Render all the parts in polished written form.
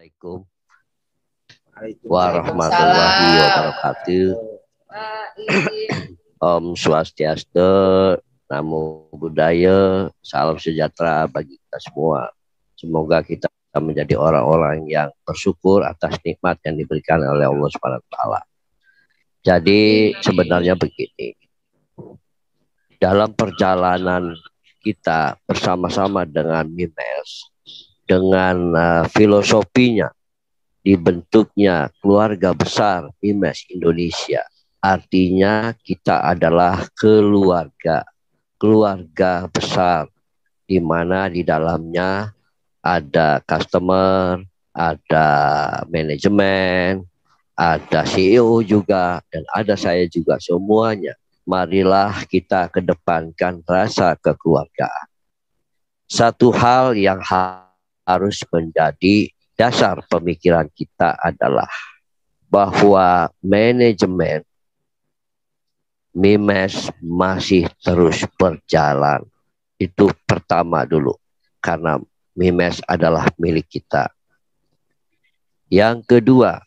Assalamualaikum Waalaikumsalam. warahmatullahi wabarakatuh. Om Swastiastu, Namo Buddhaya, salam sejahtera bagi kita semua. Semoga kita menjadi orang-orang yang bersyukur atas nikmat yang diberikan oleh Allah SWT. Jadi sebenarnya begini, dalam perjalanan kita bersama-sama dengan MIMES, dengan filosofinya, dibentuknya keluarga besar MIMES Indonesia. Artinya kita adalah keluarga besar, di mana di dalamnya ada customer, ada manajemen, ada CEO juga, dan ada saya juga, semuanya. Marilah kita kedepankan rasa kekeluargaan. Satu hal yang harus menjadi dasar pemikiran kita adalah bahwa manajemen MIMES masih terus berjalan. Itu pertama dulu, karena MIMES adalah milik kita. Yang kedua,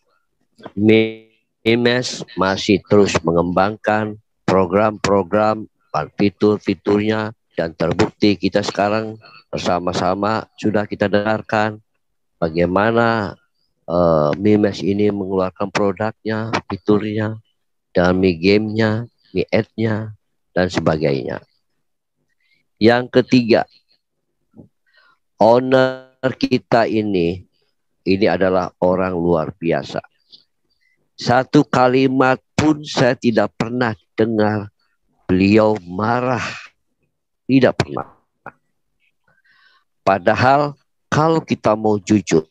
MIMES masih terus mengembangkan program-program dan fitur-fiturnya, dan terbukti kita sekarang bersama-sama sudah kita dengarkan bagaimana MIMES ini mengeluarkan produknya, fiturnya, dan Mi-game-nya, Mi-ad-nya, dan sebagainya. Yang ketiga, owner kita ini adalah orang luar biasa. Satu kalimat pun saya tidak pernah dengar beliau marah. Tidak pernah. Padahal kalau kita mau jujur,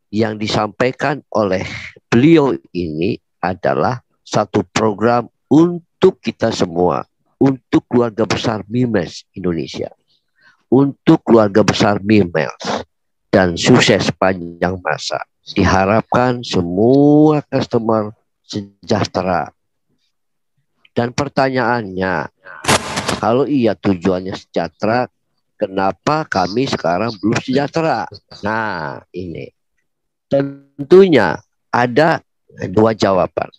yang disampaikan oleh beliau ini adalah satu program untuk kita semua, untuk keluarga besar MIMES Indonesia, untuk keluarga besar MIMES, dan sukses panjang masa. Diharapkan semua customer sejahtera. Dan pertanyaannya, kalau iya tujuannya sejahtera, kenapa kami sekarang belum sejahtera? Nah, ini tentunya ada dua jawaban.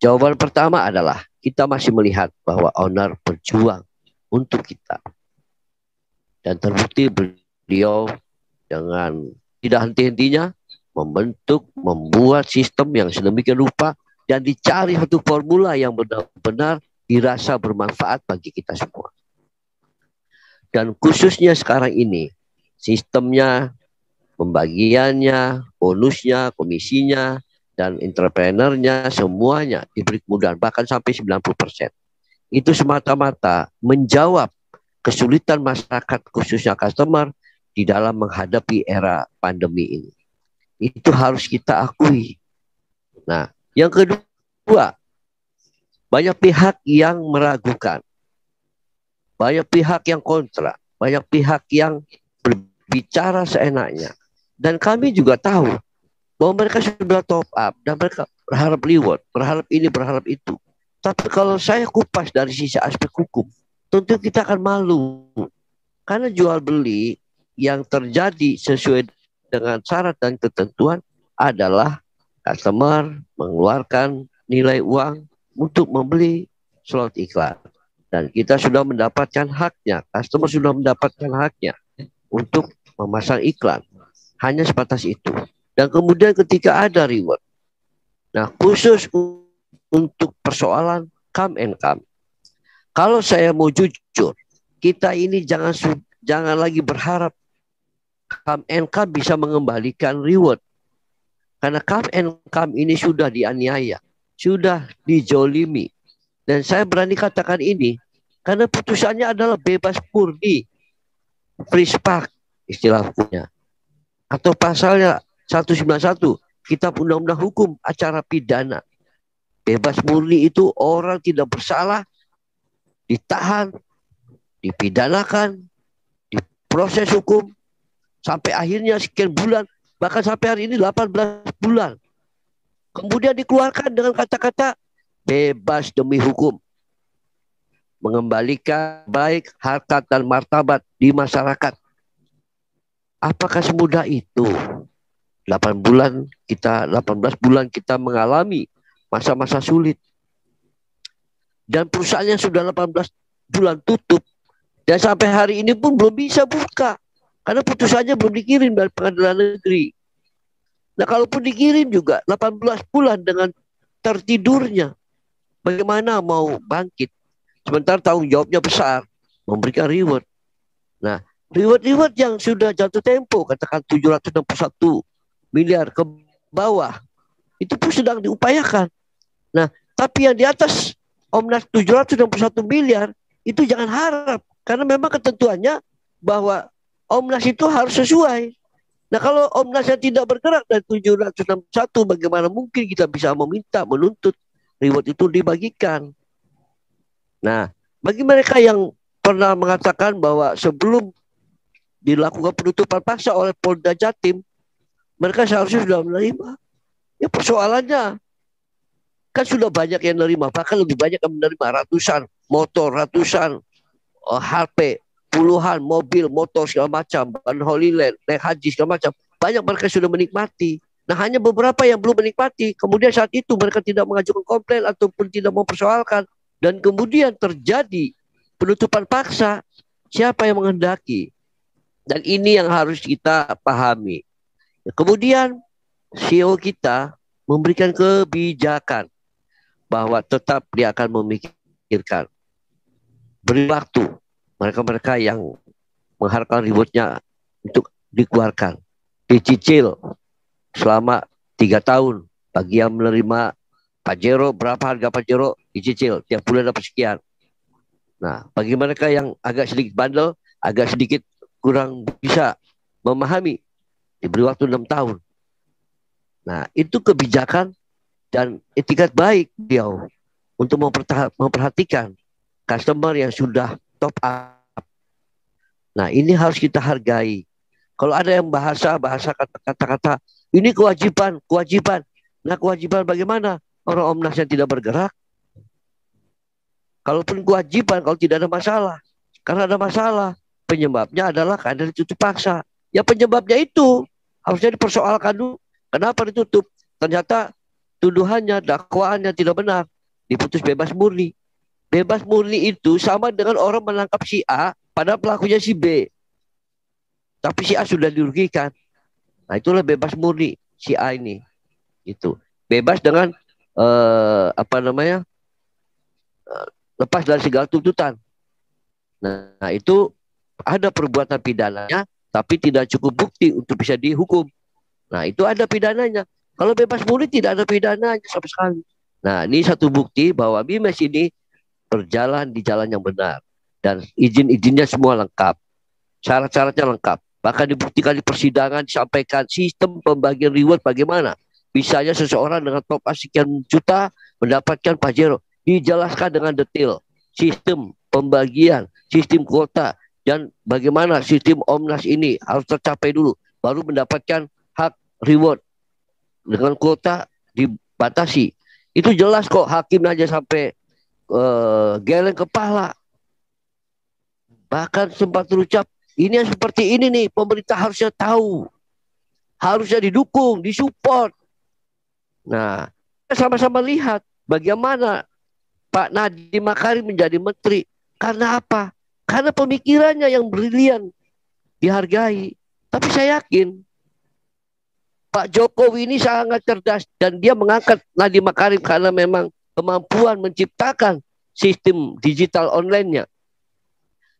Jawaban pertama adalah kita masih melihat bahwa owner berjuang untuk kita. Dan terbukti beliau dengan tidak henti-hentinya membuat sistem yang sedemikian rupa, dan dicari satu formula yang benar-benar dirasa bermanfaat bagi kita semua. Dan khususnya sekarang ini, sistemnya, pembagiannya, bonusnya, komisinya, dan entrepreneurnya, semuanya diberi kemudahan, bahkan sampai 90%. Itu semata-mata menjawab kesulitan masyarakat, khususnya customer, di dalam menghadapi era pandemi ini. Itu harus kita akui. Nah, yang kedua, banyak pihak yang meragukan, banyak pihak yang kontra, banyak pihak yang berbicara seenaknya. Dan kami juga tahu bahwa mereka sudah top up dan mereka berharap reward, berharap ini, berharap itu. Tapi kalau saya kupas dari sisi aspek hukum, tentu kita akan malu. Karena jual beli yang terjadi sesuai dengan syarat dan ketentuan adalah customer mengeluarkan nilai uang untuk membeli slot iklan. Dan kita sudah mendapatkan haknya, customer sudah mendapatkan haknya untuk memasang iklan. Hanya sebatas itu. Dan kemudian ketika ada reward, nah khusus untuk persoalan come and come. Kalau saya mau jujur, kita ini jangan lagi berharap come and come bisa mengembalikan reward. Karena come and come ini sudah dianiaya, sudah dijolimi. Dan saya berani katakan ini, karena putusannya adalah bebas murni, free spark istilah hukumnya. Atau pasalnya 191, Kitab Undang-Undang Hukum Acara Pidana. Bebas murni itu orang tidak bersalah, ditahan, dipidanakan, diproses hukum, sampai akhirnya sekian bulan, bahkan sampai hari ini 18 bulan. Kemudian dikeluarkan dengan kata-kata bebas demi hukum. Mengembalikan baik harkat dan martabat di masyarakat. Apakah semudah itu? 18 bulan kita mengalami masa-masa sulit. Dan perusahaannya sudah 18 bulan tutup. Dan sampai hari ini pun belum bisa buka. Karena putusannya belum dikirim dari pengadilan negeri. Nah, kalaupun dikirim juga 18 bulan dengan tertidurnya, bagaimana mau bangkit? Sementara tanggung jawabnya besar, memberikan reward. Nah, reward yang sudah jatuh tempo, katakan 761 miliar ke bawah, itu pun sedang diupayakan. Nah, tapi yang di atas Omnas 761 miliar, itu jangan harap. Karena memang ketentuannya bahwa Omnas itu harus sesuai. Nah, kalau Omnasnya tidak bergerak dari 761, bagaimana mungkin kita bisa meminta, menuntut reward itu dibagikan? Nah, bagi mereka yang pernah mengatakan bahwa sebelum dilakukan penutupan paksa oleh Polda Jatim, mereka seharusnya sudah menerima. Ya, persoalannya kan sudah banyak yang menerima, bahkan lebih banyak yang menerima, ratusan motor, ratusan HP, puluhan mobil, motor segala macam, ban Holy Land, naik haji segala macam. Banyak mereka sudah menikmati. Nah, hanya beberapa yang belum menikmati. Kemudian saat itu mereka tidak mengajukan komplain ataupun tidak mempersoalkan. Dan kemudian terjadi penutupan paksa. Siapa yang menghendaki? Dan ini yang harus kita pahami. Kemudian CEO kita memberikan kebijakan bahwa tetap dia akan memikirkan. Beri waktu mereka-mereka yang mengharapkan rewardnya untuk dikeluarkan, dicicil selama 3 tahun. Bagi yang menerima Pajero, berapa harga Pajero, dicicil tiap bulan dapat sekian. Nah, bagi mereka yang agak sedikit bandel, agak sedikit kurang bisa memahami, diberi waktu 6 tahun. Nah, itu kebijakan dan etikat baik dia untuk memperhatikan customer yang sudah top up. Nah, ini harus kita hargai. Kalau ada yang bahasa kata-kata, ini kewajiban. Nah, kewajiban bagaimana? Orang Omnas yang tidak bergerak. Kalaupun kewajiban, kalau tidak ada masalah. Karena ada masalah. Penyebabnya adalah karena ditutup paksa. Ya, penyebabnya itu harusnya dipersoalkan dulu. Kenapa ditutup? Ternyata tuduhannya, dakwaannya tidak benar. Diputus bebas murni. Bebas murni itu sama dengan orang menangkap si A pada pelakunya si B. Tapi si A sudah dirugikan. Nah, itulah bebas murni si A ini. Itu. Bebas dengan lepas dari segala tuntutan. Nah, itu ada perbuatan pidananya, tapi tidak cukup bukti untuk bisa dihukum. Nah, itu ada pidananya. Kalau bebas murni tidak ada pidananya sama sekali. Nah, ini satu bukti bahwa BIMES ini berjalan di jalan yang benar. Dan izin-izinnya semua lengkap. Syarat-syaratnya lengkap. Bahkan dibuktikan di persidangan, disampaikan sistem pembagian reward bagaimana. Bisanya seseorang dengan top sekian juta mendapatkan Pajero. Dijelaskan dengan detail. Sistem pembagian, sistem kuota, dan bagaimana sistem Omnas ini harus tercapai dulu. Baru mendapatkan hak reward. Dengan kuota dibatasi. Itu jelas kok, hakim aja sampai geleng kepala. Bahkan sempat terucap, ini yang seperti ini nih, pemerintah harusnya tahu. Harusnya didukung, disupport. Nah, kita sama-sama lihat bagaimana Pak Nadiem Makarim menjadi menteri. Karena apa? Karena pemikirannya yang brilian, dihargai. Tapi saya yakin Pak Jokowi ini sangat cerdas dan dia mengangkat Nadiem Makarim karena memang kemampuan menciptakan sistem digital online-nya.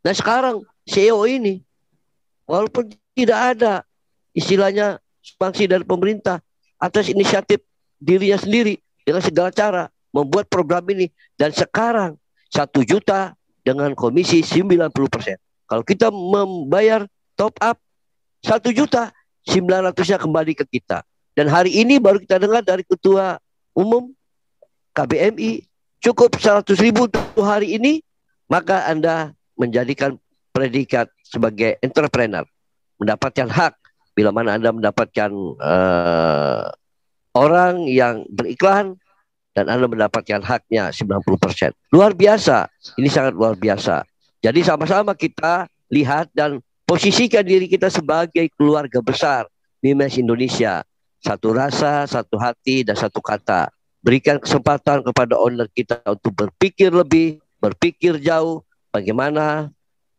Nah, sekarang CEO ini walaupun tidak ada istilahnya sanksi dari pemerintah atas inisiatif dirinya sendiri dengan segala cara membuat program ini, dan sekarang 1 juta dengan komisi 90%. Kalau kita membayar top up 1 juta, 900-nya kembali ke kita. Dan hari ini baru kita dengar dari Ketua Umum KBMI, cukup 100.000 untuk hari ini, maka Anda menjadikan predikat sebagai entrepreneur, mendapatkan hak. Bila mana Anda mendapatkan orang yang beriklan dan Anda mendapatkan haknya 90%. Luar biasa. Ini sangat luar biasa. Jadi sama-sama kita lihat dan Posisikan diri kita sebagai keluarga besar Mimes Indonesia. Satu rasa, satu hati, dan satu kata. Berikan kesempatan kepada owner kita untuk berpikir lebih, berpikir jauh, bagaimana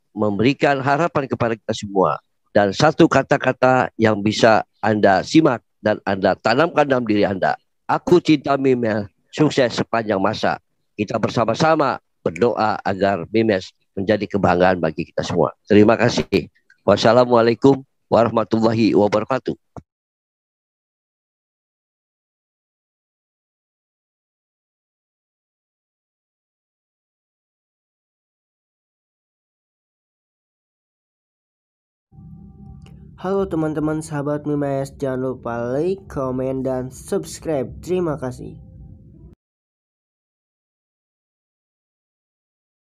memberikan harapan kepada kita semua. Dan satu kata-kata yang bisa Anda simak dan Anda tanamkan dalam diri Anda. Aku cinta Mimes, sukses sepanjang masa. Kita bersama-sama berdoa agar Mimes menjadi kebanggaan bagi kita semua. Terima kasih. Wassalamualaikum warahmatullahi wabarakatuh. Halo teman-teman sahabat Mimes, jangan lupa like, komen, dan subscribe. Terima kasih.